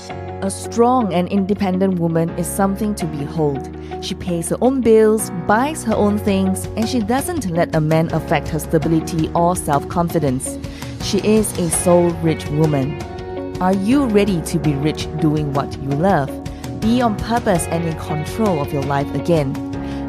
A strong and independent woman is something to behold. She pays her own bills, buys her own things, and she doesn't let a man affect her stability or self-confidence. She is a soul-rich woman. Are you ready to be rich doing what you love? Be on purpose and in control of your life again.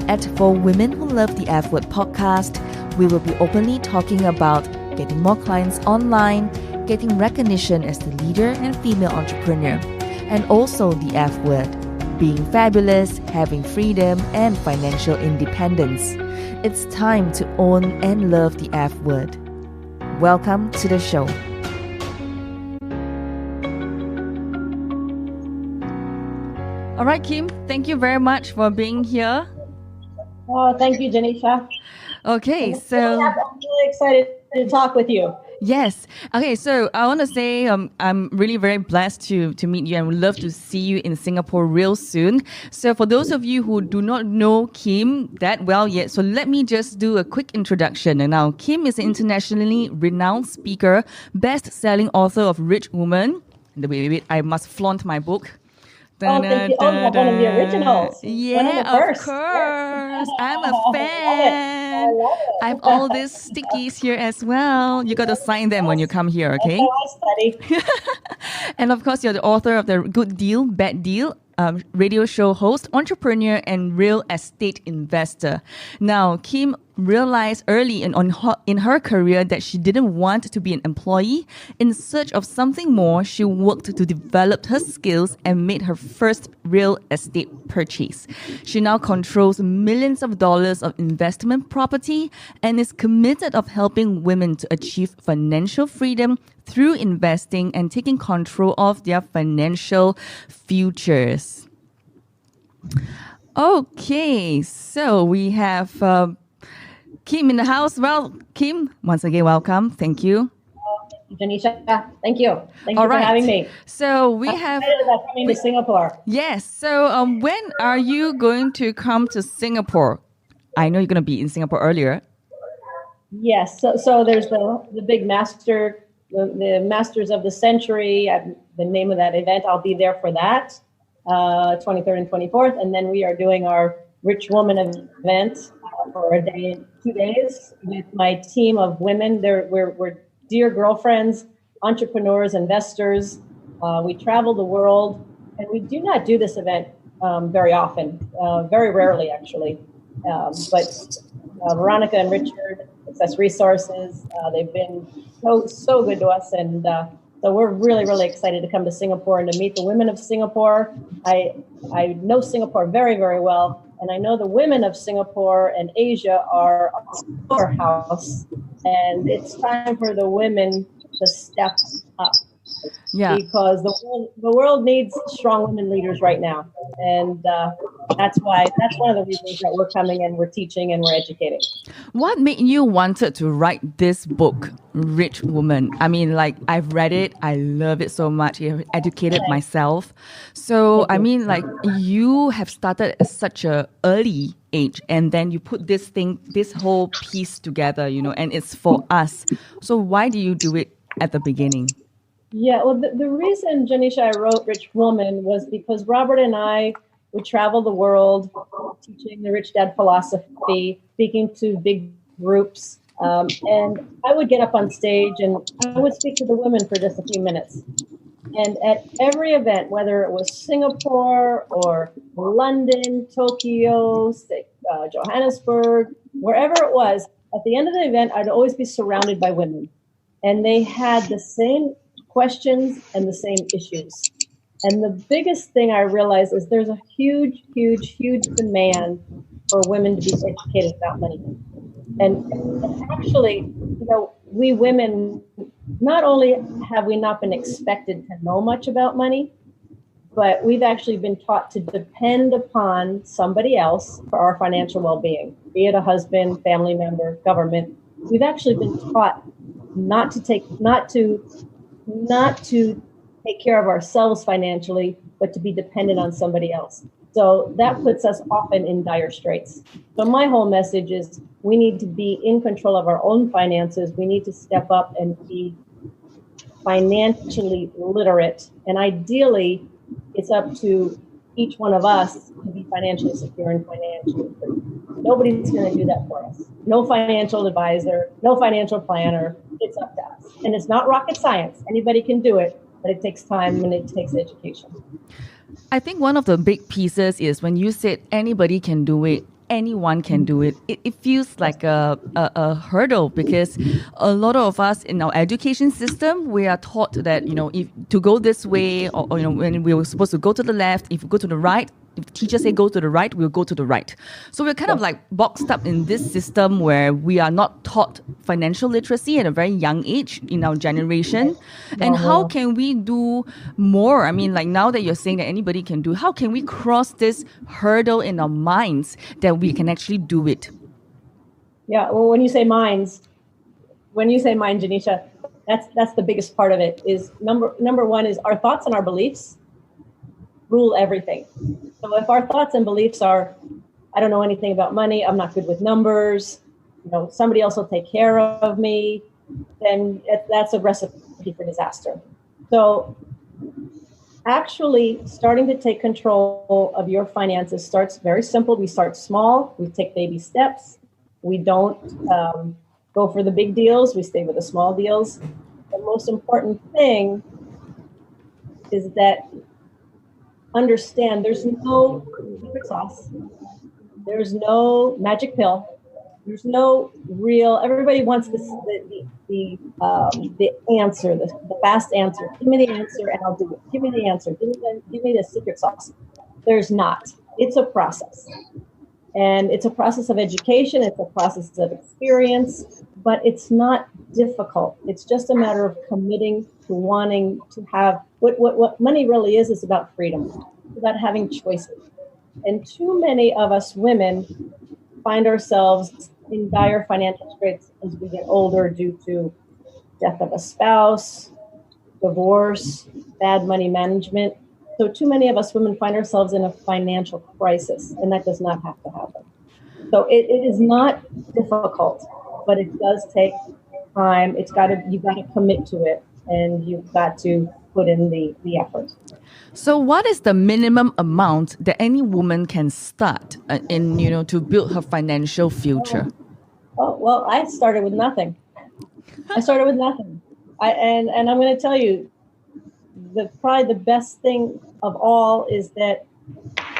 At For Women Who Love the F Word podcast, we will be openly talking about getting more clients online, getting recognition as the leader and female entrepreneur, and also the F word, being fabulous, having freedom, and financial independence. It's time to own and love the F word. Welcome to the show. All right, Kim, thank you very much for being here. Oh, thank you, Janisha. Okay, so I'm really excited to talk with you. Yes. Okay, so I want to say I'm really very blessed to meet you and would love to see you in Singapore real soon. So for those of you who do not know Kim that well yet, so let me just do a quick introduction. And now, Kim is an internationally renowned speaker, best-selling author of Rich Woman. Wait, I must flaunt my book. Oh, thank you. Oh, one of the originals. Yeah, one of the first. Of course. I'm a fan. I love it. I have all these stickies here as well. You got to sign them when you come here, okay? That's how I study. And of course, you're the author of the Good Deal, Bad Deal, radio show host, entrepreneur, and real estate investor. Now, Kim realized early in her career that she didn't want to be an employee. In search of something more, she worked to develop her skills and made her first real estate purchase. She now controls millions of dollars of investment property and is committed of helping women to achieve financial freedom through investing and taking control of their financial futures. Okay, so we have Kim in the house. Well, Kim, once again, welcome. Thank you. Janisha, thank you. Thank you for having me. So I'm excited about coming to Singapore. Yes. So when are you going to come to Singapore? I know you're going to be in Singapore earlier. Yes. So there's the big the Masters of the Century. The name of that event. I'll be there for that. 23rd and 24th, and then we are doing our Rich Woman event for a day, 2 days with my team of women. We're dear girlfriends, entrepreneurs, investors. We travel the world, and we do not do this event very often, very rarely actually. But Veronica and Richard, Success Resources, they've been so good to us, and so we're really, really excited to come to Singapore and to meet the women of Singapore. I know Singapore very, very well, and I know the women of Singapore and Asia are a powerhouse, and it's time for the women to step up. Yeah. Because the world needs strong women leaders right now, and that's one of the reasons that we're coming and we're teaching and we're educating. What made you wanted to write this book, Rich Woman? I mean, like, I've read it, I love it so much. I've educated myself. So I mean, like, you have started at such a early age, and then you put this whole piece together, and it's for us. So why do you do it at the beginning? Yeah, well, the reason, Janisha, I wrote Rich Woman was because Robert and I would travel the world teaching the Rich Dad philosophy, speaking to big groups, and I would get up on stage and I would speak to the women for just a few minutes. And at every event, whether it was Singapore or London, Tokyo, Johannesburg, wherever it was, at the end of the event, I'd always be surrounded by women. And they had the same questions and the same issues. And the biggest thing I realized is there's a huge, huge, huge demand for women to be educated about money. And actually, we women, not only have we not been expected to know much about money, but we've actually been taught to depend upon somebody else for our financial well-being, be it a husband, family member, government. We've actually been taught not to take care of ourselves financially, but to be dependent on somebody else. So that puts us often in dire straits. So my whole message is we need to be in control of our own finances. We need to step up and be financially literate. And ideally, it's up to each one of us to be financially secure and financially free. Nobody's going to do that for us. No financial advisor, no financial planner. It's up to us. And it's not rocket science. Anybody can do it, but it takes time and it takes education. I think one of the big pieces is when you said anybody can do it, anyone can do it. It feels like a hurdle because a lot of us in our education system, we are taught that, if to go this way or when we were supposed to go to the left, if you go to the right, if the teacher say go to the right, we'll go to the right. So we're kind of like boxed up in this system where we are not taught financial literacy at a very young age in our generation. And how can we do more? I mean, like now that you're saying that anybody can do, how can we cross this hurdle in our minds that we can actually do it? Yeah, well, when you say minds, Janisha, that's the biggest part of it. Is number one is our thoughts and our beliefs rule everything. So if our thoughts and beliefs are, I don't know anything about money, I'm not good with numbers, somebody else will take care of me, then that's a recipe for disaster. So actually starting to take control of your finances starts very simple. We start small, we take baby steps. We don't go for the big deals, we stay with the small deals. The most important thing is that understand there's no secret sauce. There's no magic pill. There's no real. Everybody wants the answer, the fast answer. Give me the answer and I'll do it. Give me the answer. Give me the secret sauce. There's not. It's a process, and it's a process of education. It's a process of experience, but it's not difficult. It's just a matter of committing to wanting to have what money really is about freedom. It's about having choices. And too many of us women find ourselves in dire financial straits as we get older due to death of a spouse, divorce, bad money management. So too many of us women find ourselves in a financial crisis, and that does not have to happen. So it is not difficult, but it does take time. You've got to commit to it, and you've got to put in the effort. So what is the minimum amount that any woman can start to build her financial future? Oh, well, I started with nothing. And I'm going to tell you, probably the best thing of all is that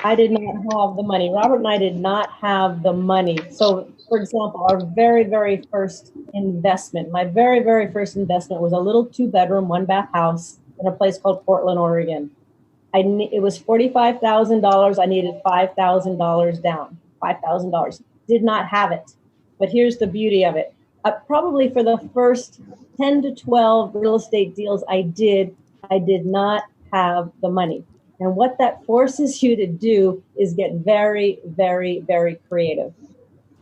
I did not have the money. Robert and I did not have the money. So, for example, our very, very first investment, my very, very first investment was a little 2-bedroom, 1-bath house in a place called Portland, Oregon. It was $45,000. I needed $5,000 down. $5,000. Did not have it. But here's the beauty of it. Probably for the first 10 to 12 real estate deals I did not have the money. And what that forces you to do is get very, very, very creative.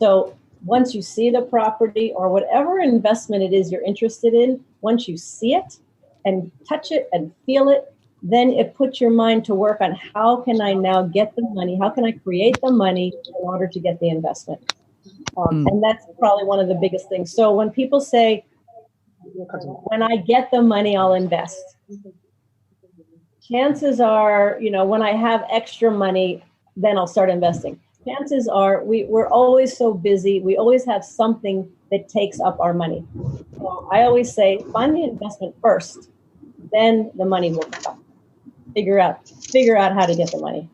So once you see the property or whatever investment it is you're interested in, once you see it and touch it and feel it, then it puts your mind to work on how can I now get the money? How can I create the money in order to get the investment? And that's probably one of the biggest things. So when people say, when I get the money, I'll invest. Chances are, when I have extra money, then I'll start investing. Chances are we're always so busy. We always have something that takes up our money. So I always say, find the investment first, then the money will come. Figure out how to get the money.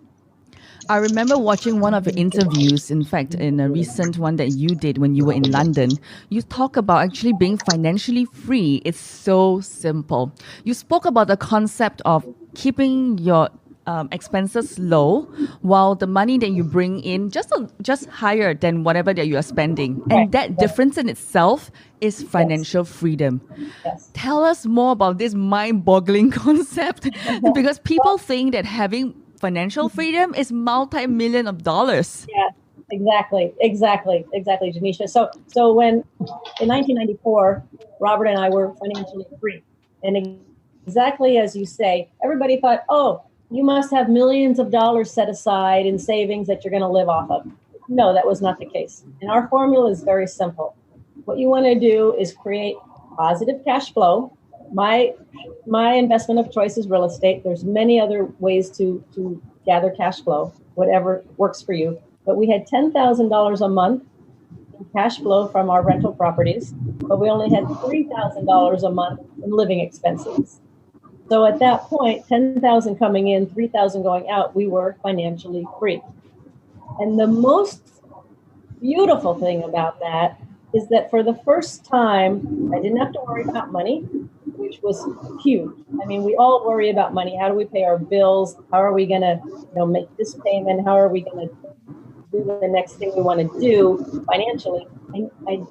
I remember watching one of your interviews, in fact, in a recent one that you did when you were in London. You talk about actually being financially free. It's so simple. You spoke about the concept of keeping your expenses low while the money that you bring in just higher than whatever that you are spending. And that difference in itself is financial freedom. Yes. Tell us more about this mind-boggling concept because people think that having financial freedom is multi-million of dollars. Yeah, exactly, Janisha. So when in 1994, Robert and I were financially free, and exactly as you say, everybody thought, oh, you must have millions of dollars set aside in savings that you're going to live off of. No, that was not the case. And our formula is very simple. What you want to do is create positive cash flow my investment of choice is real estate. There's many other ways to gather cash flow, whatever works for you. But we had $10,000 a month in cash flow from our rental properties, but we only had $3,000 a month in living expenses. So at that point, 10,000 coming in, 3,000 going out, we were financially free. And the most beautiful thing about that is that for the first time, I didn't have to worry about money, which was huge. I mean, we all worry about money. How do we pay our bills? How are we going to, make this payment? How are we going to do the next thing we want to do financially?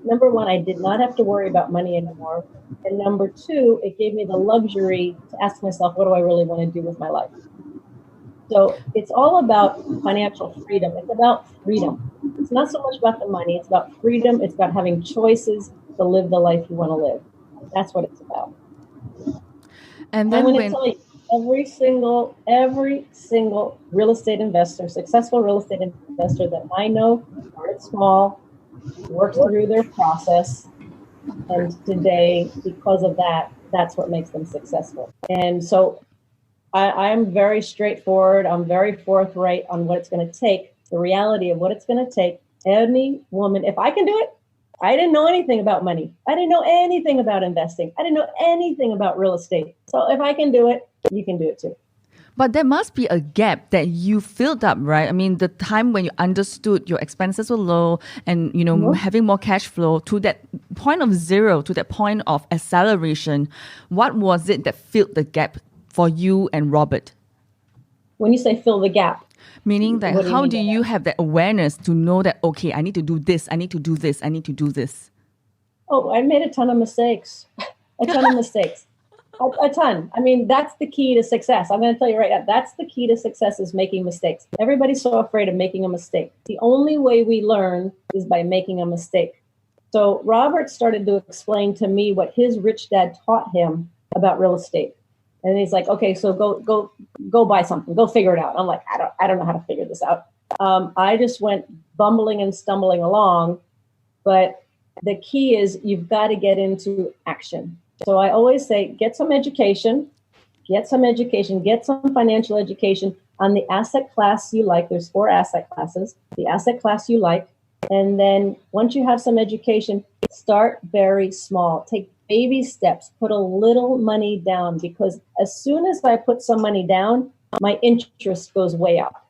Number one, I did not have to worry about money anymore. And number two, it gave me the luxury to ask myself, what do I really want to do with my life? So it's all about financial freedom. It's about freedom. It's not so much about the money. It's about freedom. It's about having choices to live the life you want to live. That's what it's about. And then I'm going to tell you, every single real estate investor, successful real estate investor that I know, started small, worked through their process, and today, because of that, that's what makes them successful. And so I'm very straightforward. I'm very forthright on what it's going to take, the reality of what it's going to take. Any woman, if I can do it, I didn't know anything about money. I didn't know anything about investing. I didn't know anything about real estate. So if I can do it, you can do it too. But there must be a gap that you filled up, right? I mean, the time when you understood your expenses were low and, having more cash flow to that point of zero, to that point of acceleration, what was it that filled the gap for you and Robert? When you say fill the gap, meaning that how do you have that awareness to know that, okay, I need to do this, I need to do this, I need to do this? Oh, I made a ton of mistakes. A ton. I mean, that's the key to success. I'm going to tell you right now, that's the key to success is making mistakes. Everybody's so afraid of making a mistake. The only way we learn is by making a mistake. So Robert started to explain to me what his rich dad taught him about real estate. And he's like, okay, so go buy something, go figure it out. I'm like, I don't know how to figure this out. I just went bumbling and stumbling along, but the key is you've got to get into action. So I always say, get some education, get some financial education on the asset class you like. There's 4 asset classes, the asset class you like. And then once you have some education, start very small. Take baby steps, put a little money down, because as soon as I put some money down, my interest goes way up,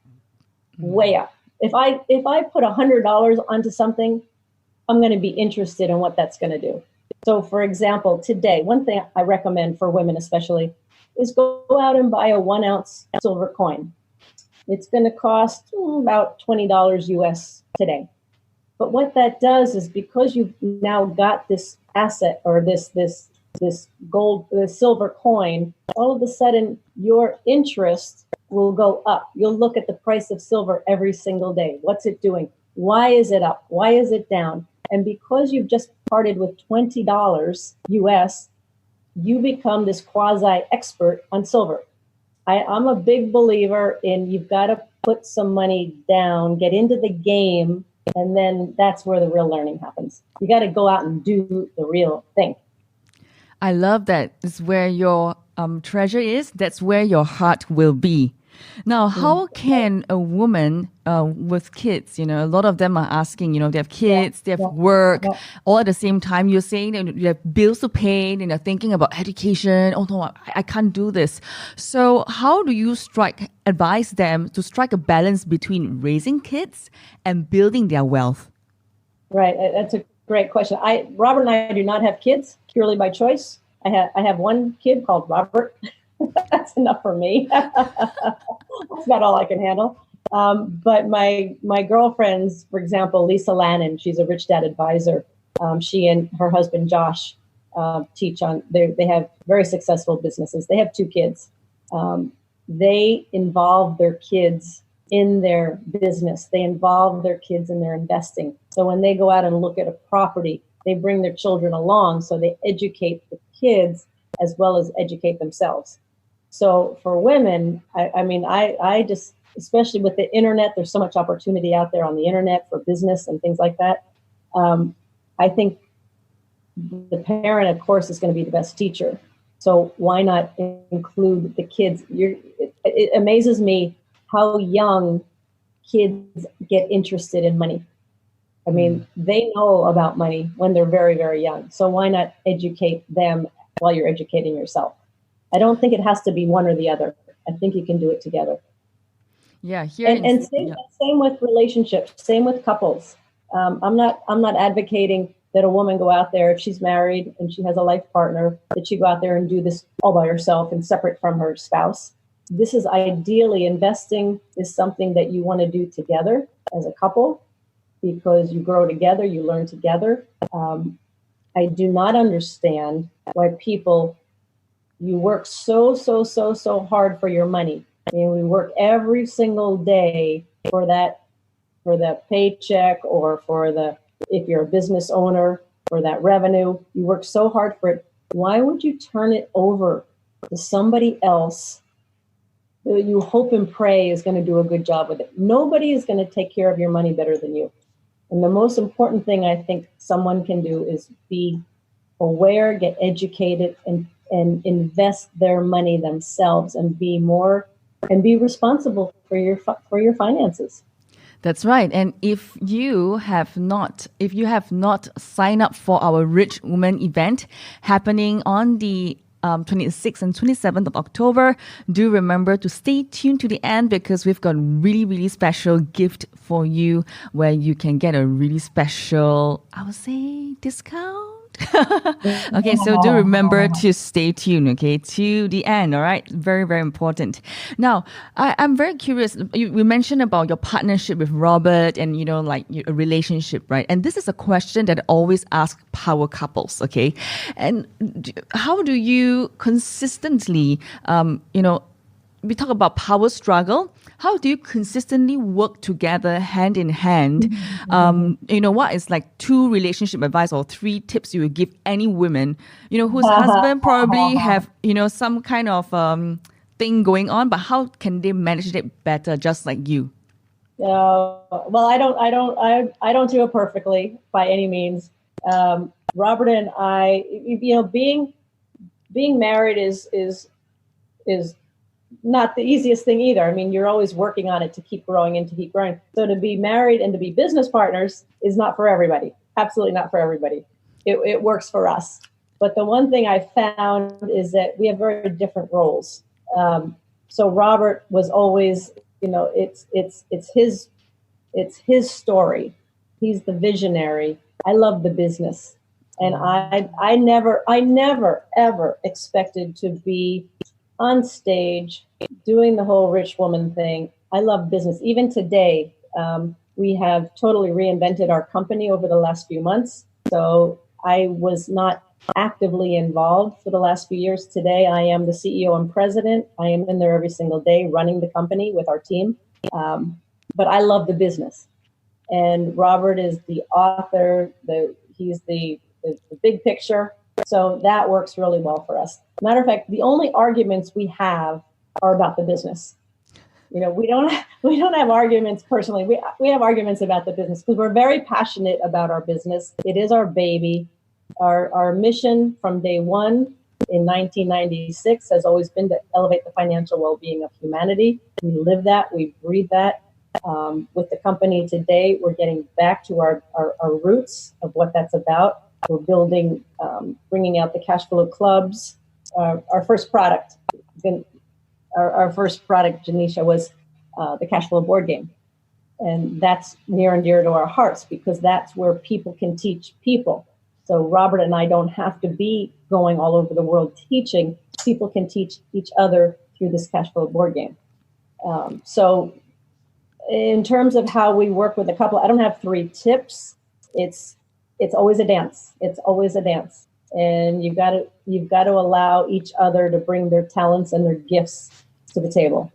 way up. If I put $100 onto something, I'm going to be interested in what that's going to do. So for example, today, one thing I recommend for women especially is go out and buy a 1 ounce silver coin. It's going to cost about $20 US today. But what that does is, because you've now got this asset or this gold, this silver coin, all of a sudden your interest will go up. You'll look at the price of silver every single day. What's it doing? Why is it up? Why is it down? And because you've just parted with $20 US, you become this quasi-expert on silver. I'm a big believer in you've got to put some money down, get into the game, and then that's where the real learning happens. You got to go out and do the real thing. I love that. It's where your treasure is. That's where your heart will be. Now, how can a woman with kids, a lot of them are asking, they have kids, they have work, all at the same time. You're saying that you have bills to pay and you're thinking about education. Oh, no, I can't do this. So how do you advise them to strike a balance between raising kids and building their wealth? Right. That's a great question. Robert and I do not have kids purely by choice. I have one kid called Robert. That's enough for me. That's about all I can handle. But my girlfriends, for example, Lisa Lannon, she's a Rich Dad advisor. She and her husband, Josh, teach on, they have very successful businesses. They have 2 kids. They involve their kids in their business. They involve their kids in their investing. So when they go out and look at a property, they bring their children along. So they educate the kids as well as educate themselves. So for women, I just, especially with the internet, there's so much opportunity out there on the internet for business and things like that. I think the parent, of course, is going to be the best teacher. So why not include the kids? It amazes me how young kids get interested in money. I mean, they know about money when they're very, very young. So why not educate them while you're educating yourself? I don't think it has to be one or the other. I think you can do it together. Yeah, here And same with relationships, same with couples. I'm not advocating that a woman go out there if she's married and she has a life partner, that she go out there and do this all by herself and separate from her spouse. This is ideally, investing is something that you want to do together as a couple, because you grow together, you learn together. I do not understand why you work so hard for your money. I mean, we work every single day for the paycheck, or if you're a business owner, for that revenue. You work so hard for it. Why would you turn it over to somebody else that you hope and pray is going to do a good job with it? Nobody is going to take care of your money better than you. And the most important thing I think someone can do is be aware, get educated, and invest their money themselves, and be responsible for your finances. That's right. And if you have not signed up for our Rich Woman event happening on the 26th and 27th of October, do remember to stay tuned to the end, because we've got a really, really special gift for you where you can get a really special, I would say, discount. Okay, so do remember to stay tuned, okay, to the end, all right? Very, very important. Now, I'm very curious. We mentioned about your partnership with Robert and, like a relationship, right? And this is a question that I always ask power couples, okay? And how do you consistently, we talk about power struggle. How do you consistently work together hand in hand? What is like 2 relationship advice or 3 tips you would give any women, whose husband probably have, some kind of thing going on, but how can they manage it better, just like you? Well, I don't do it perfectly by any means. Robert and I, being married is not the easiest thing either. I mean, you're always working on it to keep growing and to keep growing. So to be married and to be business partners is not for everybody. Absolutely not for everybody. It works for us. But the one thing I found is that we have very different roles. So Robert was always, it's his story. He's the visionary. I love the business. And I never ever expected to be on stage doing the whole rich woman thing. I love business. Even today, we have totally reinvented our company over the last few months. So I was not actively involved for the last few years. Today, I am the CEO and president. I am in there every single day running the company with our team. But I love the business. And Robert is the author. He's the big picture. So that works really well for us. Matter of fact, the only arguments we have are about the business. We don't have arguments personally. We have arguments about the business because we're very passionate about our business. It is our baby. Our mission from day one in 1996 has always been to elevate the financial well-being of humanity. We live that. We breathe that. With the company today, we're getting back to our roots of what that's about. We're building, bringing out the cash flow clubs. Our first product, Janisha, was the cash flow board game. And that's near and dear to our hearts because that's where people can teach people. So Robert and I don't have to be going all over the world teaching. People can teach each other through this cash flow board game. So in terms of how we work with a couple, I don't have 3 tips. It's always a dance. It's always a dance. And you've got to allow each other to bring their talents and their gifts to the table.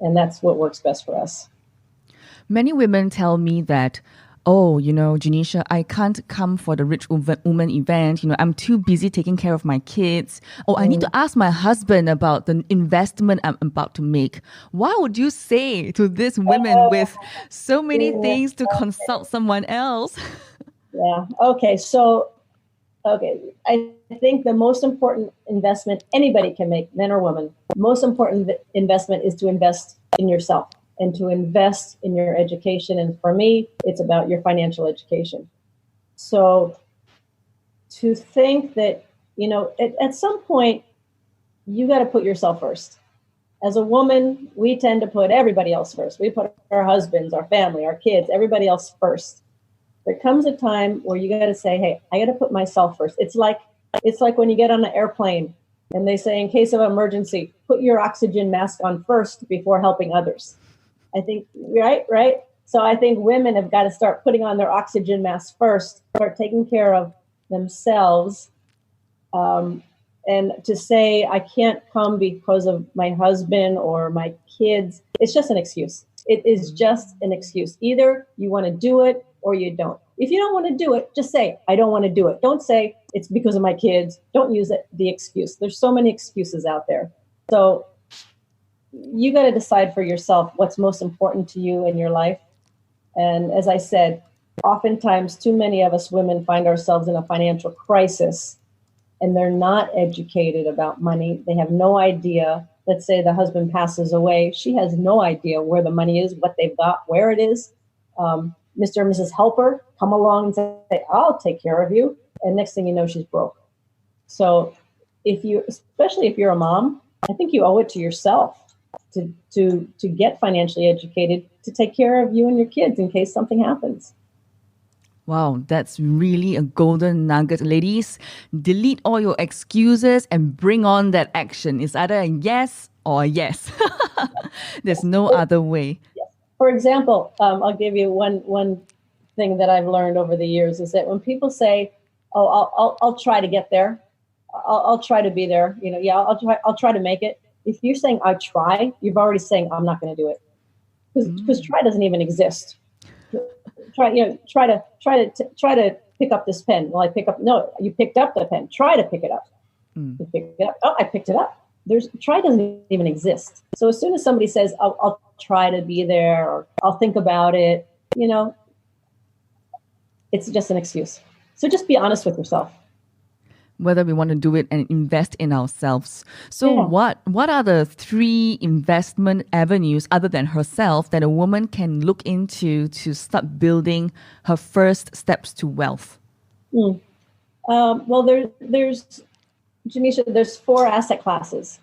And that's what works best for us. Many women tell me that, Janisha, I can't come for the Rich Woman event. I'm too busy taking care of my kids. I need to ask my husband about the investment I'm about to make. What would you say to these women with so many things to consult someone else? Yeah. Okay. So Okay, I think the most important investment anybody can make, men or women, most important investment is to invest in yourself and to invest in your education. And for me, it's about your financial education. So to think that, at some point, you got to put yourself first. As a woman, we tend to put everybody else first. We put our husbands, our family, our kids, everybody else first. There comes a time where you got to say, hey, I got to put myself first. It's like when you get on an airplane and they say, in case of emergency, put your oxygen mask on first before helping others. I think, right. So I think women have got to start putting on their oxygen mask first, start taking care of themselves. And to say I can't come because of my husband or my kids, it's just an excuse. It is just an excuse. Either you want to do it or you don't. If you don't want to do it, just say, I don't want to do it. Don't say it's because of my kids. Don't use the excuse. There's so many excuses out there. So you got to decide for yourself what's most important to you in your life. And as I said, oftentimes too many of us women find ourselves in a financial crisis and they're not educated about money. They have no idea. Let's say the husband passes away. She has no idea where the money is, what they've got, where it is. Mr. and Mrs. Helper come along and say, I'll take care of you. And next thing you know, she's broke. So especially if you're a mom, I think you owe it to yourself to get financially educated, to take care of you and your kids in case something happens. Wow, that's really a golden nugget. Ladies, delete all your excuses and bring on that action. It's either a yes or a yes. There's no other way. For example, I'll give you one thing that I've learned over the years is that when people say, "Oh, I'll try to get there, I'll try to be there," yeah, I'll try to make it. If you're saying I try, you're already saying I'm not going to do it because try doesn't even exist. Try to pick up this pen. Well, no, you picked up the pen. Try to pick it up. You pick it up. Oh, I picked it up. Try doesn't even exist. So as soon as somebody says, I'll try to be there or I'll think about it, it's just an excuse. So just be honest with yourself. Whether we want to do it and invest in ourselves. So Yeah. what are the 3 investment avenues other than herself that a woman can look into to start building her first steps to wealth? Well, there's Janisha, there's 4 asset classes.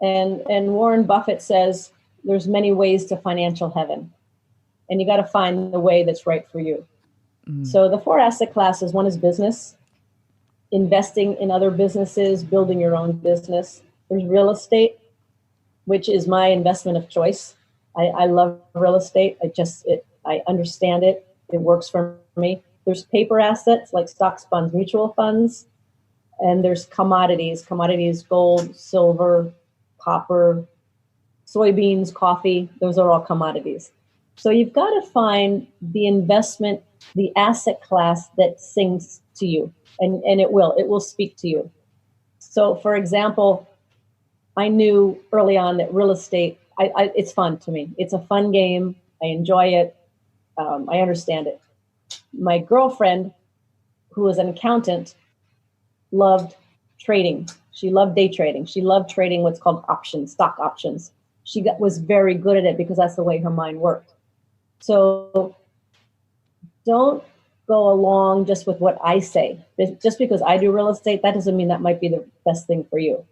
And Warren Buffett says there's many ways to financial heaven. And you got to find the way that's right for you. So the 4 asset classes, one is business, investing in other businesses, building your own business. There's real estate, which is my investment of choice. I love real estate. I understand it. It works for me. There's paper assets like stocks, bonds, mutual funds. And there's commodities, gold, silver, copper, soybeans, coffee. Those are all commodities. So you've got to find the investment, the asset class that sings to you. And it will speak to you. So, for example, I knew early on that real estate, it's fun to me. It's a fun game. I enjoy it. I understand it. My girlfriend, who was an accountant, loved trading. She loved day trading. She loved trading what's called options, stock options. She was very good at it because that's the way her mind worked. So don't go along just with what I say. Just because I do real estate, that doesn't mean that might be the best thing for you.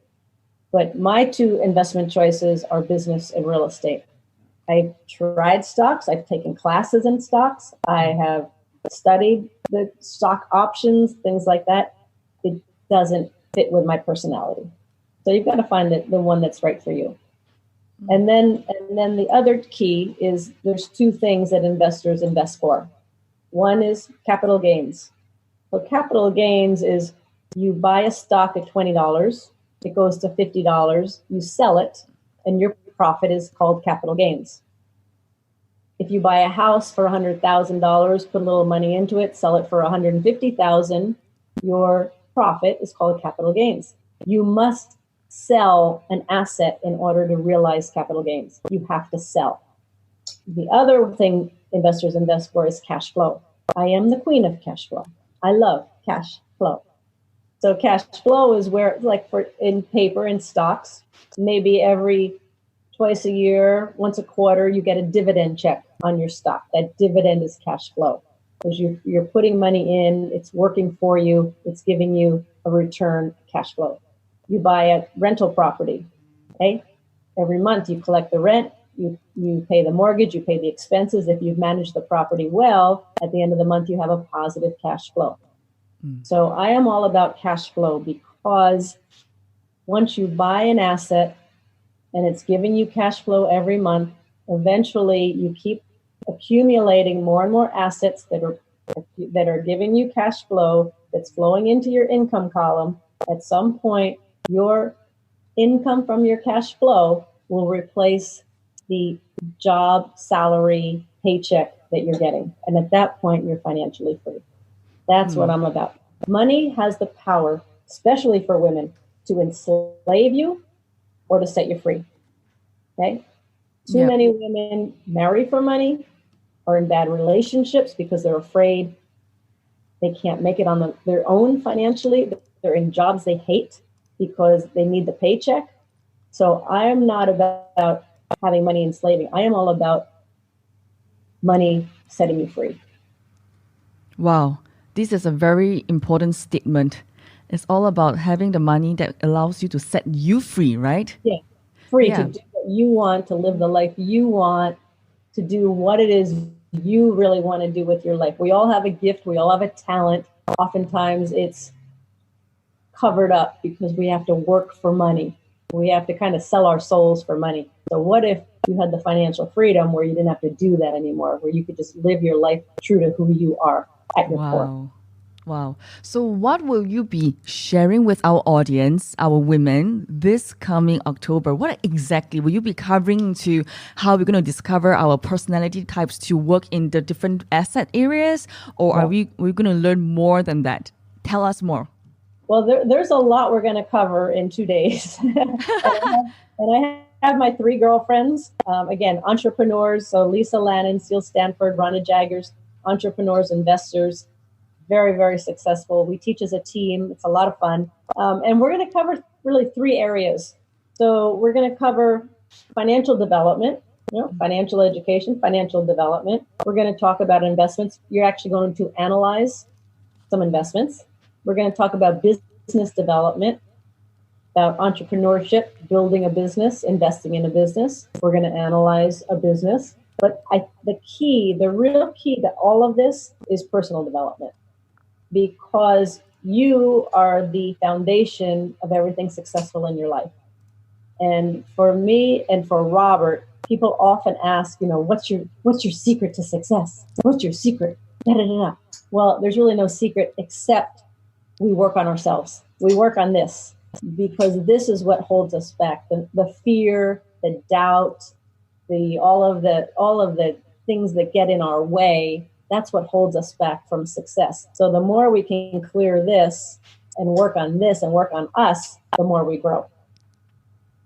But my 2 investment choices are business and real estate. I've tried stocks. I've taken classes in stocks. I have studied the stock options, things like that. It doesn't fit with my personality. So you've got to find the one that's right for you. And then the other key is there's 2 things that investors invest for. One is capital gains. So capital gains is you buy a stock at $20, it goes to $50, you sell it, and your profit is called capital gains. If you buy a house for $100,000, put a little money into it, sell it for $150,000, your profit is called capital gains. You must sell an asset in order to realize capital gains. You have to sell. The other thing investors invest for is cash flow. I am the queen of cash flow. I love cash flow. So cash flow is where, like for in paper, in stocks, maybe every twice a year, once a quarter, you get a dividend check on your stock. That dividend is cash flow because you're putting money in, it's working for you, it's giving you a return, cash flow. You buy a rental property, okay? Every month you collect the rent, you pay the mortgage, you pay the expenses. If you've managed the property well, at the end of the month, you have a positive cash flow. So I am all about cash flow because once you buy an asset and it's giving you cash flow every month, eventually you keep accumulating more and more assets that are giving you cash flow that's flowing into your income column. At some point, your income from your cash flow will replace the job, salary, paycheck that you're getting. And at that point, you're financially free. That's what I'm about. Money has the power, especially for women, to enslave you or to set you free. Okay? Too many women marry for money, are in bad relationships because they're afraid they can't make it on their own financially. They're in jobs they hate because they need the paycheck. So I am not about having money enslaving. I am all about money setting you free. Wow, this is a very important statement. It's all about having the money that allows you to set you free, right? Yeah, free to do what you want, to live the life you want, to do what it is you really want to do with your life. We all have a gift. We all have a talent. Oftentimes it's covered up because we have to work for money. We have to kind of sell our souls for money. So what if you had the financial freedom where you didn't have to do that anymore, where you could just live your life true to who you are at your core? Wow. So what will you be sharing with our audience, our women, this coming October? What exactly will you be covering to how we're going to discover our personality types to work in the different asset areas? Or are we're going to learn more than that? Tell us more. Well, there's a lot we're going to cover in 2 days. and I have my 3 girlfriends, again, entrepreneurs. So Lisa Lannon, Seal Stanford, Rhonda Jaggers, entrepreneurs, investors, very, very successful. We teach as a team. It's a lot of fun. And we're going to cover really 3 areas. So we're going to cover financial development, financial education, financial development. We're going to talk about investments. You're actually going to analyze some investments. We're going to talk about business development, about entrepreneurship, building a business, investing in a business. We're going to analyze a business. But the real key to all of this is personal development, because you are the foundation of everything successful in your life. And for me and for Robert, people often ask, what's your secret to success? What's your secret? Da, da, da, da. Well, there's really no secret except we work on ourselves. We work on this because this is what holds us back. The fear, the doubt, all of the things that get in our way, that's what holds us back from success. So the more we can clear this and work on this and work on us, the more we grow.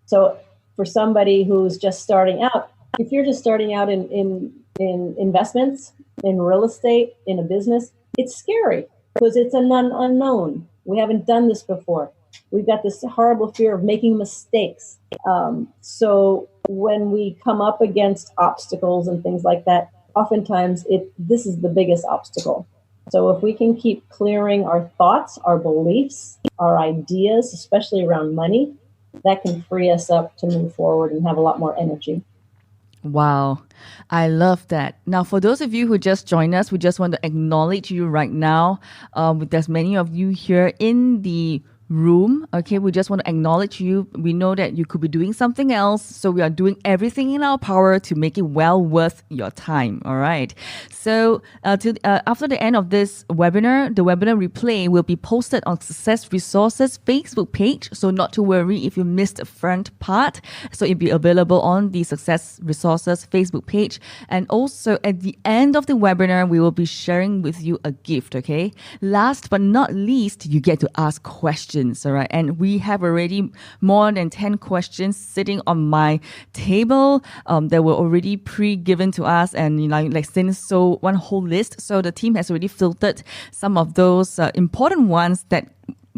So for somebody who's just starting out, if you're just starting out in investments, in real estate, in a business, it's scary because it's an unknown. We haven't done this before. We've got this horrible fear of making mistakes. So when we come up against obstacles and things like that, oftentimes this is the biggest obstacle. So if we can keep clearing our thoughts, our beliefs, our ideas, especially around money, that can free us up to move forward and have a lot more energy. Wow, I love that. Now, for those of you who just joined us, we just want to acknowledge you right now. There's many of you here in the room. Okay, we just want to acknowledge you. We know that you could be doing something else, so we are doing everything in our power to make it well worth your time. All right. So after the end of this webinar, the webinar replay will be posted on Success Resources Facebook page. So not to worry if you missed the front part. So it'll be available on the Success Resources Facebook page. And also at the end of the webinar, we will be sharing with you a gift. Okay. Last but not least, you get to ask questions. All right. And we have already more than 10 questions sitting on my table that were already pre-given to us and so one whole list. So the team has already filtered some of those important ones that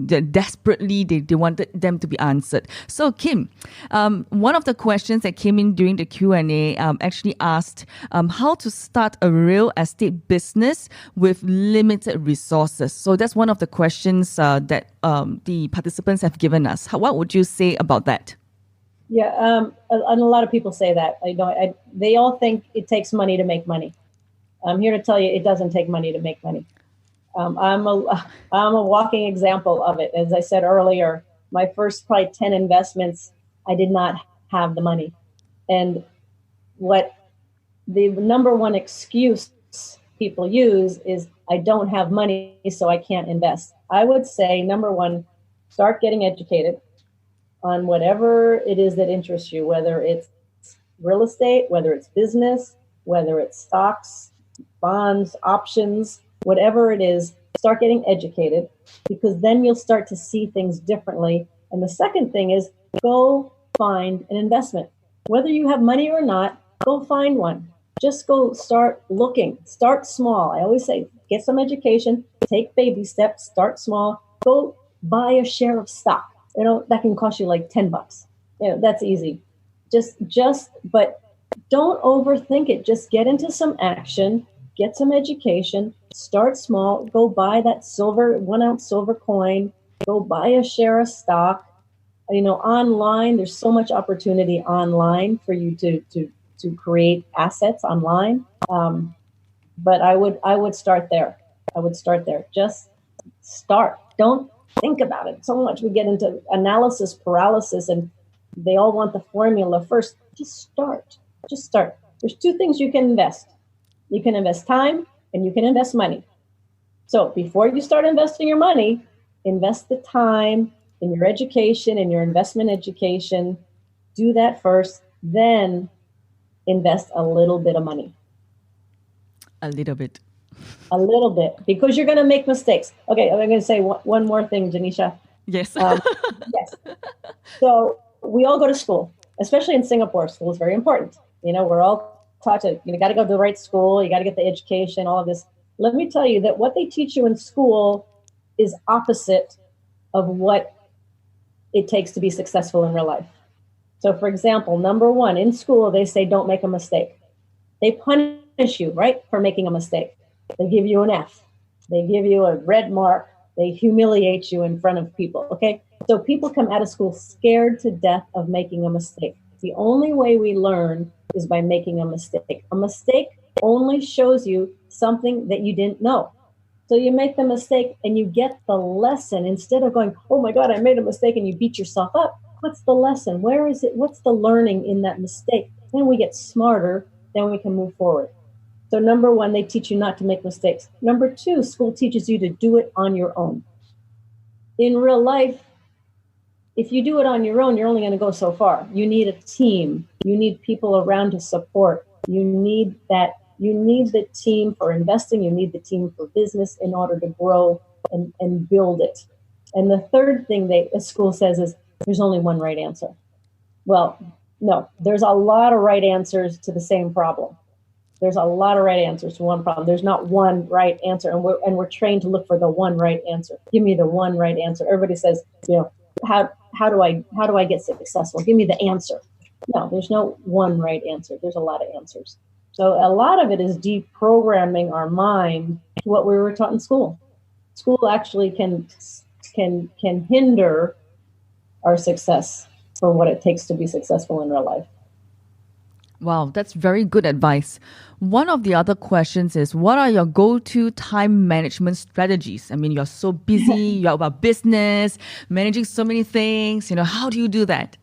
desperately they wanted them to be answered. So Kim, one of the questions that came in during the Q&A actually asked how to start a real estate business with limited resources. So that's one of the questions that the participants have given us. What would you say about that? Yeah, and a lot of people say that. They all think it takes money to make money. I'm here to tell you it doesn't take money to make money. I'm a walking example of it. As I said earlier, my first probably 10 investments, I did not have the money. And what the number one excuse people use is, I don't have money, so I can't invest. I would say, number one, start getting educated on whatever it is that interests you, whether it's real estate, whether it's business, whether it's stocks, bonds, options, whatever it is. Start getting educated, because then you'll start to see things differently. And the second thing is, go find an investment. Whether you have money or not, go find one. Just go start looking. Start small. I always say, get some education, take baby steps, start small, go buy a share of stock. That can cost you like $10. That's easy. But don't overthink it. Just get into some action, get some education, start small, go buy that 1 ounce silver coin, go buy a share of stock. Online, there's so much opportunity online for you to create assets online. But I would start there. Just start. Don't think about it so much. We get into analysis paralysis, and they all want the formula first. Just start. There's two things you can invest. You can invest time and you can invest money. So before you start investing your money, invest the time in your education, in your investment education. Do that first, then invest a little bit of money. A little bit, because you're going to make mistakes. Okay, I'm going to say one more thing, Janisha. Yes. Yes. So we all go to school, especially in Singapore. School is very important. We're all taught to, got to go to the right school. You got to get the education, all of this. Let me tell you that what they teach you in school is opposite of what it takes to be successful in real life. So for example, number one, in school, they say, don't make a mistake. They punish you, right, for making a mistake. They give you an F. They give you a red mark. They humiliate you in front of people, okay? So people come out of school scared to death of making a mistake. The only way we learn is by making a mistake. A mistake only shows you something that you didn't know. So you make the mistake and you get the lesson. Instead of going, oh my God, I made a mistake, and you beat yourself up. What's the lesson? Where is it? What's the learning in that mistake? Then we get smarter, then we can move forward. So number one, they teach you not to make mistakes. Number two, school teaches you to do it on your own. In real life, if you do it on your own, you're only going to go so far. You need a team. You need people around to support. You need the team for investing. You need the team for business in order to grow and build it. And the third thing a school says is, there's only one right answer. Well, no, there's a lot of right answers to the same problem. There's a lot of right answers to one problem. There's not one right answer, and we're trained to look for the one right answer. Give me the one right answer. Everybody says, how do I get successful? Give me the answer. No, there's no one right answer. There's a lot of answers. So a lot of it is deprogramming our mind to what we were taught in school. School actually can hinder our success for what it takes to be successful in real life. Wow, that's very good advice. One of the other questions is, what are your go-to time management strategies? I mean, you're so busy, you're about business, managing so many things. How do you do that?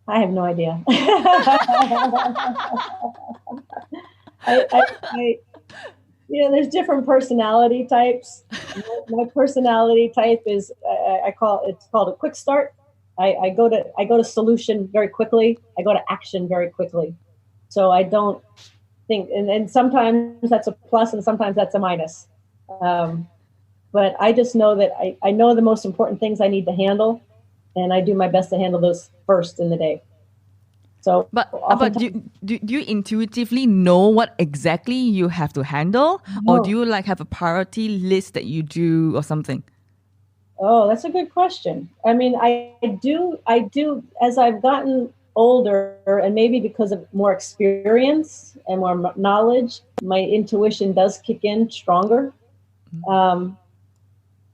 I have no idea. There's different personality types. My personality type is, it's called a quick start. I go to solution very quickly. I go to action very quickly. So I don't think, and sometimes that's a plus and sometimes that's a minus. But I just know that I know the most important things I need to handle, and I do my best to handle those first in the day. So, but do you intuitively know what exactly you have to handle, or do you have a priority list that you do or something? Oh, that's a good question. I mean, I do, as I've gotten older, and maybe because of more experience and more knowledge, my intuition does kick in stronger. Um,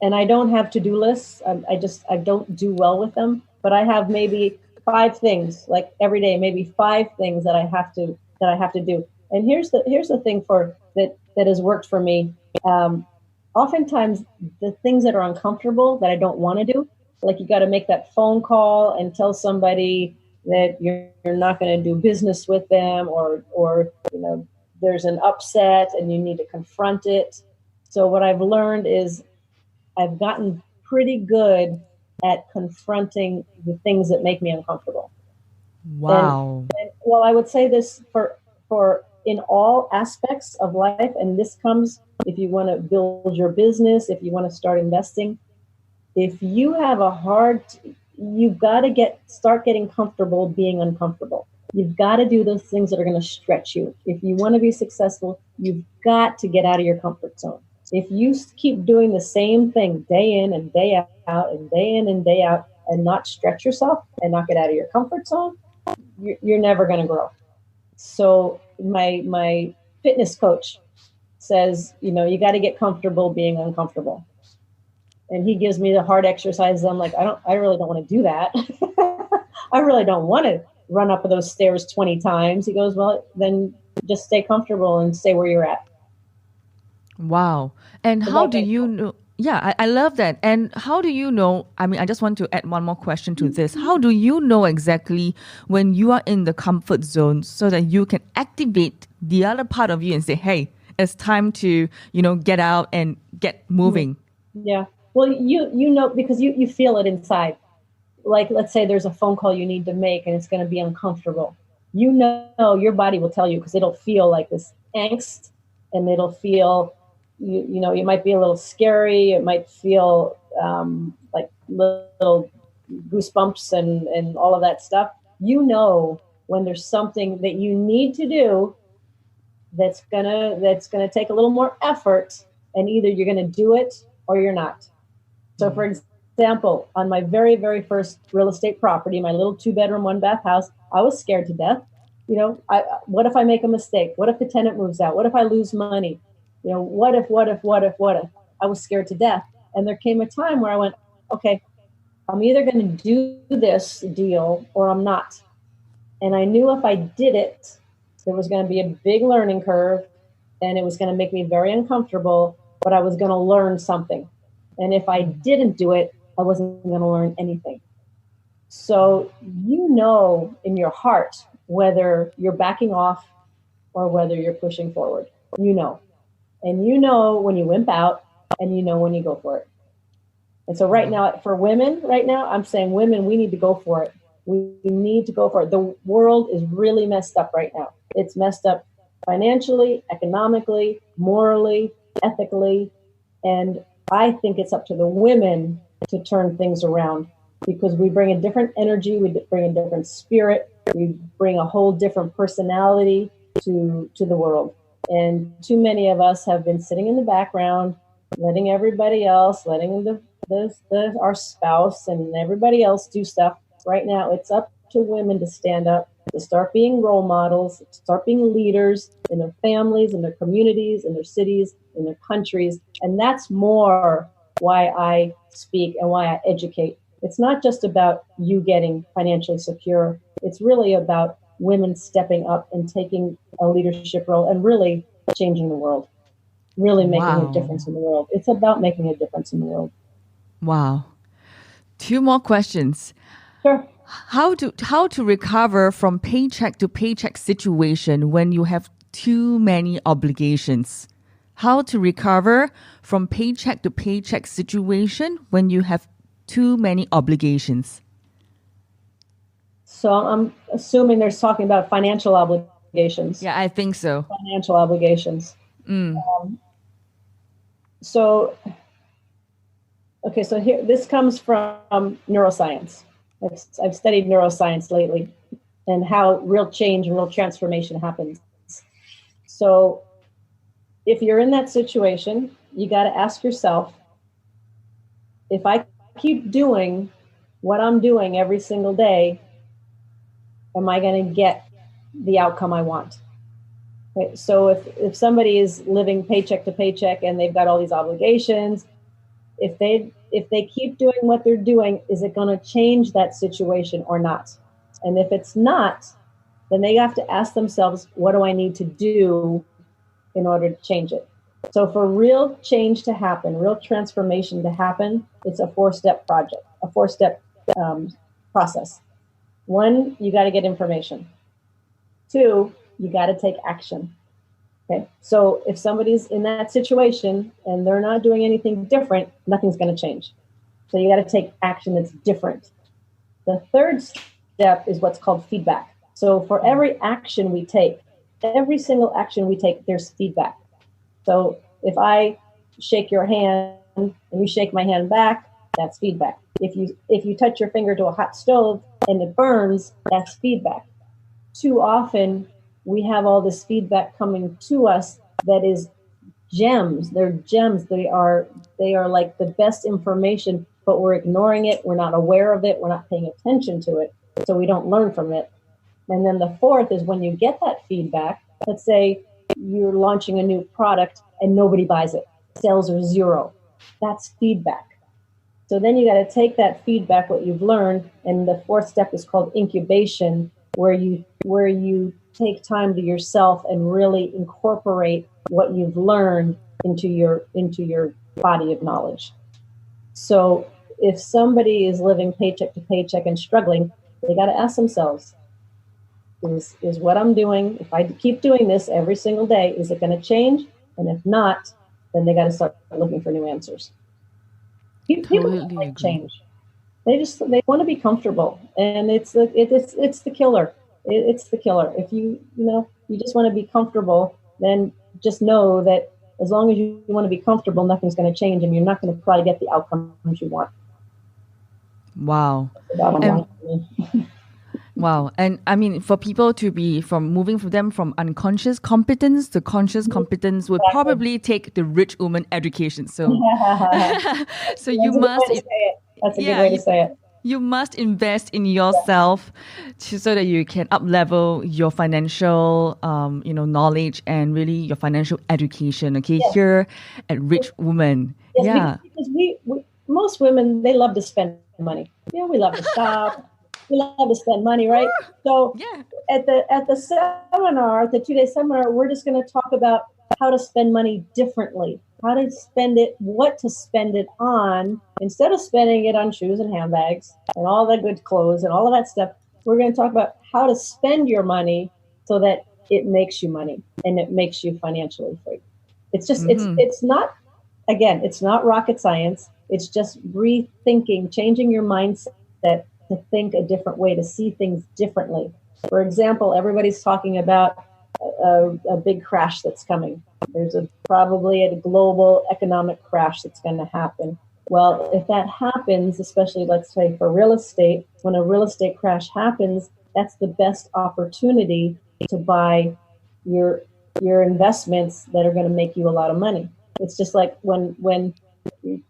and I don't have to-do lists. I don't do well with them, but I have maybe five things, like every day, maybe five things that I have to do. And here's the thing that has worked for me. Um, Oftentimes, the things that are uncomfortable that I don't want to do, like you got to make that phone call and tell somebody that you're not going to do business with them, or there's an upset and you need to confront it. So what I've learned is I've gotten pretty good at confronting the things that make me uncomfortable. And, Wow. and well, I would say this for in all aspects of life, and this comes if you want to build your business, if you want to start investing. If you have a hard, you've got to start getting comfortable being uncomfortable. You've got to do those things that are going to stretch you. If you want to be successful, you've got to get out of your comfort zone. If you keep doing the same thing day in and day out and day in and day out and not stretch yourself and not get out of your comfort zone, you're never going to grow. So my fitness coach says, you got to get comfortable being uncomfortable. And he gives me the hard exercises. I'm like, I really don't want to do that. I really don't want to run up those stairs 20 times. He goes, well, then just stay comfortable and stay where you're at. Wow. And Does how that do make you sense? know? Yeah, I love that. And how do you know? I mean, I just want to add one more question to this. How do you know exactly when you are in the comfort zone so that you can activate the other part of you and say, hey, it's time to, get out and get moving? Yeah. Well, you know, because you feel it inside. Like, let's say there's a phone call you need to make and it's going to be uncomfortable. Your body will tell you, because it'll feel like this angst, and it'll feel, it might be a little scary. It might feel like little goosebumps and all of that stuff. When there's something that you need to do that's gonna take a little more effort, and either you're gonna do it or you're not. So, for example, on my very, very first real estate property, my little 2-bedroom, 1-bath house, I was scared to death. What if I make a mistake? What if the tenant moves out? What if I lose money? What if? I was scared to death. And there came a time where I went, okay, I'm either going to do this deal or I'm not. And I knew if I did it, there was going to be a big learning curve, and it was going to make me very uncomfortable, but I was going to learn something. And if I didn't do it, I wasn't going to learn anything. So, in your heart whether you're backing off or whether you're pushing forward. And when you wimp out, and when you go for it. And so right now, for women, I'm saying, women, we need to go for it. We need to go for it. The world is really messed up right now. It's messed up financially, economically, morally, ethically. And I think it's up to the women to turn things around, because we bring a different energy, we bring a different spirit, we bring a whole different personality to the world. And too many of us have been sitting in the background, letting everybody else, letting our spouse and everybody else do stuff. Right now, it's up to women to stand up, to start being role models, to start being leaders in their families, in their communities, in their cities, in their countries. And that's more why I speak and why I educate. It's not just about you getting financially secure. It's really about women stepping up and taking a leadership role and really changing the world, really making a Wow. difference in the world. It's about making a difference in the world. Wow. Two more questions. Sure. How to recover from paycheck to paycheck situation when you have too many obligations? How to recover from paycheck to paycheck situation when you have too many obligations? So I'm assuming they're talking about financial obligations. Yeah, I think so. Financial obligations. So, okay, so here, this comes from neuroscience. I've studied neuroscience lately, and how real change and real transformation happens. So, if you're in that situation, you got to ask yourself, if I keep doing what I'm doing every single day, am I going to get the outcome I want? Okay, so if somebody is living paycheck to paycheck and they've got all these obligations, if they keep doing what they're doing, is it going to change that situation or not? And if it's not, then they have to ask themselves, what do I need to do in order to change it? So for real change to happen, real transformation to happen, it's a 4-step project, a 4-step process. 1, you got to get information. 2, you got to take action. Okay. So if somebody's in that situation and they're not doing anything different, nothing's going to change. So you got to take action that's different. The 3rd step is what's called feedback. So for every action we take, every single action we take, there's feedback. So if I shake your hand and you shake my hand back, that's feedback. If you touch your finger to a hot stove and it burns, that's feedback. Too often we have all this feedback coming to us that is gems. They're gems. They are like the best information, but we're ignoring it. We're not aware of it. We're not paying attention to it. So we don't learn from it. And then the 4th is when you get that feedback, let's say you're launching a new product and nobody buys it. Sales are 0. That's feedback. So then you got to take that feedback, what you've learned, and the 4th step is called incubation, where you take time to yourself and really incorporate what you've learned into your body of knowledge. So if somebody is living paycheck to paycheck and struggling, they got to ask themselves, is what I'm doing, if I keep doing this every single day, is it going to change? And if not, then they got to start looking for new answers. People don't like change. They want to be comfortable, and it's the killer. It's the killer. If you just want to be comfortable, then just know that as long as you want to be comfortable, nothing's going to change, and you're not going to probably get the outcomes you want. Wow. Wow. And I mean, for people to be moving for them from unconscious competence to conscious competence would probably take the rich woman education. So, so you must. That's a good way to say it. You must invest in yourself so that you can up-level your financial, knowledge and really your financial education. Okay, here at Rich Woman. Yes, because we most women, they love to spend money. We love to shop. We love to spend money, right? So at the seminar, the 2-day seminar, we're just going to talk about how to spend money differently, how to spend it, what to spend it on. Instead of spending it on shoes and handbags and all the good clothes and all of that stuff, we're going to talk about how to spend your money so that it makes you money and it makes you financially free. It's just, it's not rocket science. It's just rethinking, changing your mindset to think a different way, to see things differently. For example, everybody's talking about a big crash that's coming. There's probably a global economic crash that's going to happen. Well, if that happens, especially let's say for real estate, when a real estate crash happens, that's the best opportunity to buy your investments that are going to make you a lot of money. It's just like when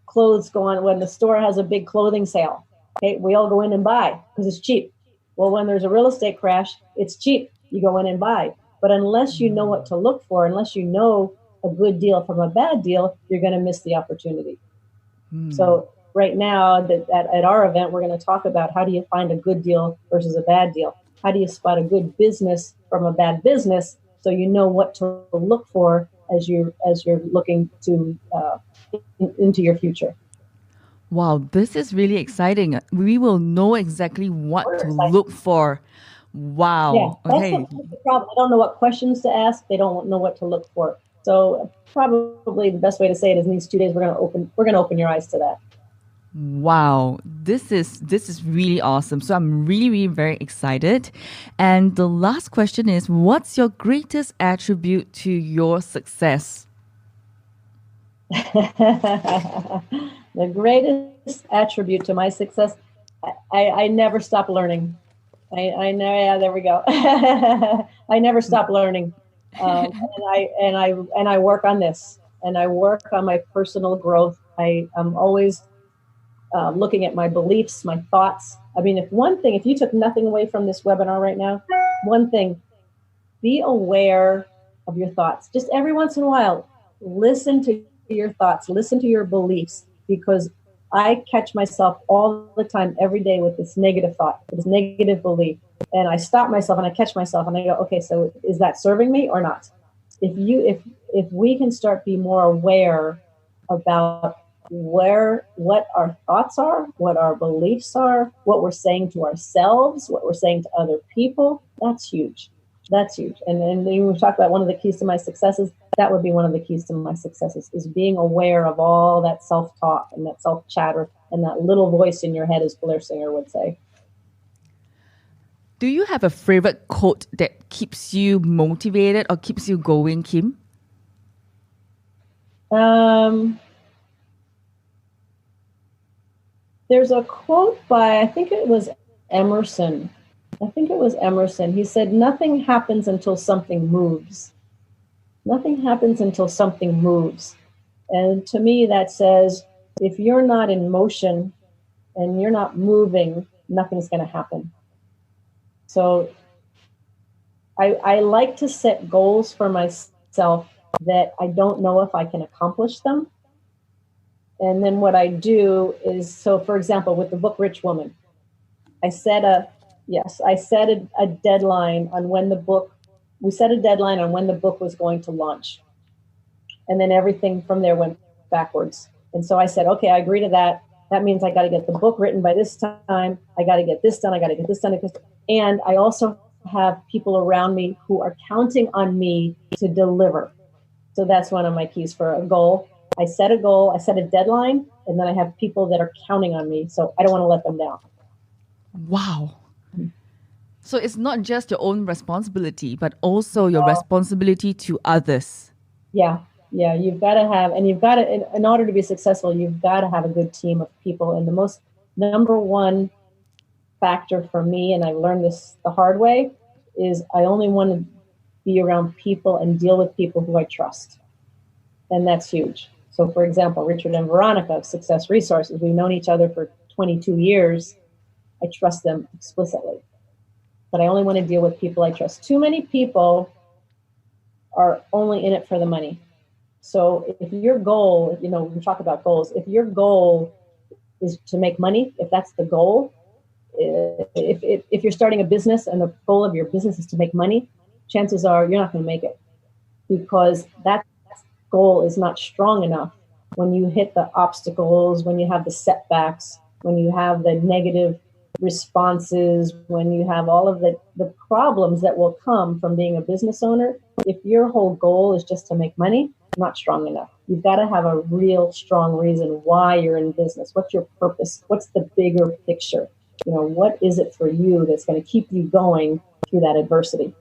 clothes go on, when the store has a big clothing sale. Okay, we all go in and buy because it's cheap. Well, when there's a real estate crash, it's cheap. You go in and buy. But unless you know what to look for, unless you know a good deal from a bad deal, you're going to miss the opportunity. So right now at our event, we're going to talk about how do you find a good deal versus a bad deal? How do you spot a good business from a bad business so you know what to look for as you're looking to into your future? Wow, this is really exciting. We will know exactly what to look for. Wow. Yeah, that's the problem. They don't know what questions to ask. They don't know what to look for. So probably the best way to say it is in these 2 days we're going to open your eyes to that. Wow, this is really awesome. So I'm really, really very excited. And the last question is, what's your greatest attribute to your success? The greatest attribute to my success, I never stop learning. I know. Yeah, there we go. I never stop learning, and I work on this, and I work on my personal growth. I'm always looking at my beliefs, my thoughts. I mean, if you took nothing away from this webinar right now, one thing, be aware of your thoughts. Just every once in a while, listen to your thoughts, listen to your beliefs, because I catch myself all the time, every day, with this negative thought, this negative belief. And I stop myself and I catch myself and I go, okay, so is that serving me or not? If we can start be more aware about what our thoughts are, what our beliefs are, what we're saying to ourselves, what we're saying to other people, that's huge. That's huge. And then when we talk about one of the keys to my successes, that would be one of the keys to my successes, is being aware of all that self-talk and that self-chatter and that little voice in your head, as Blair Singer would say. Do you have a favorite quote that keeps you motivated or keeps you going, Kim? There's a quote by, I think it was Emerson. He said, nothing happens until something moves. Nothing happens until something moves. And to me, that says, if you're not in motion and you're not moving, nothing's going to happen. So I like to set goals for myself that I don't know if I can accomplish them. And then what I do is, so for example, with the book Rich Woman, I set a deadline on when the book was going to launch. And then everything from there went backwards. And so I said, okay, I agree to that. That means I got to get the book written by this time. I got to get this done. And I also have people around me who are counting on me to deliver. So that's one of my keys for a goal. I set a goal, I set a deadline, and then I have people that are counting on me. So I don't want to let them down. Wow. So it's not just your own responsibility, but also your responsibility to others. Yeah. You've got to have, and you've got to, in order to be successful, you've got to have a good team of people. And the most number one factor for me, and I've learned this the hard way, is I only want to be around people and deal with people who I trust. And that's huge. So for example, Richard and Veronica of Success Resources, we've known each other for 22 years. I trust them explicitly. But I only want to deal with people I trust. Too many people are only in it for the money. So if your goal, we talk about goals, if your goal is to make money, if that's the goal, if you're starting a business and the goal of your business is to make money, chances are you're not going to make it, because that goal is not strong enough when you hit the obstacles, when you have the setbacks, when you have the negative responses, when you have all of the problems that will come from being a business owner. If your whole goal is just to make money, not strong enough. You've got to have a real strong reason why you're in business. What's your purpose? What's the bigger picture? What is it for you that's going to keep you going through that adversity?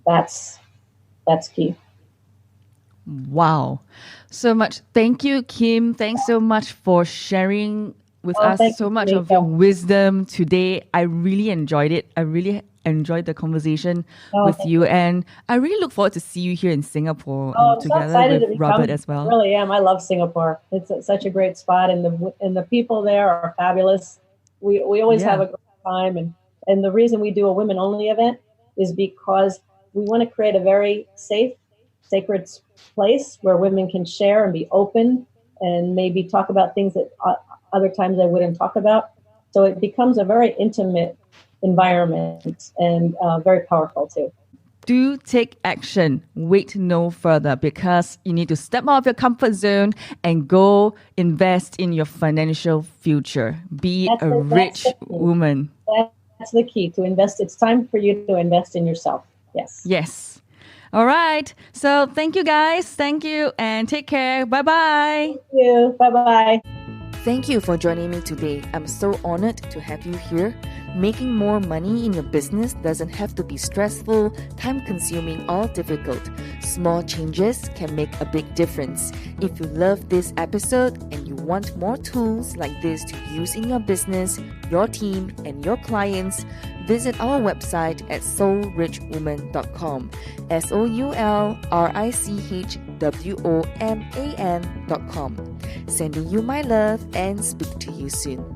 That's key. Wow. So much. Thank you, Kim. Thanks so much for sharing with us so much of your wisdom today. I really enjoyed it. I really enjoyed the conversation with you. And I really look forward to see you here in Singapore together with Robert as well. I really am. I love Singapore. It's such a great spot, and the people there are fabulous. We always have a great time. And the reason we do a women-only event is because we want to create a very safe, sacred place where women can share and be open and maybe talk about things that other times I wouldn't talk about. So it becomes a very intimate environment and very powerful too. Do take action. Wait no further, because you need to step out of your comfort zone and go invest in your financial future. Be a rich woman. That's the key, to invest. It's time for you to invest in yourself. Yes. All right. So thank you, guys. Thank you and take care. Bye-bye. Thank you. Bye-bye. Thank you for joining me today. I'm so honored to have you here. Making more money in your business doesn't have to be stressful, time-consuming, or difficult. Small changes can make a big difference. If you love this episode and you want more tools like this to use in your business, your team, and your clients, visit our website at soulrichwoman.com. SOULRICHWOMAN.com. Sending you my love and speak to you soon.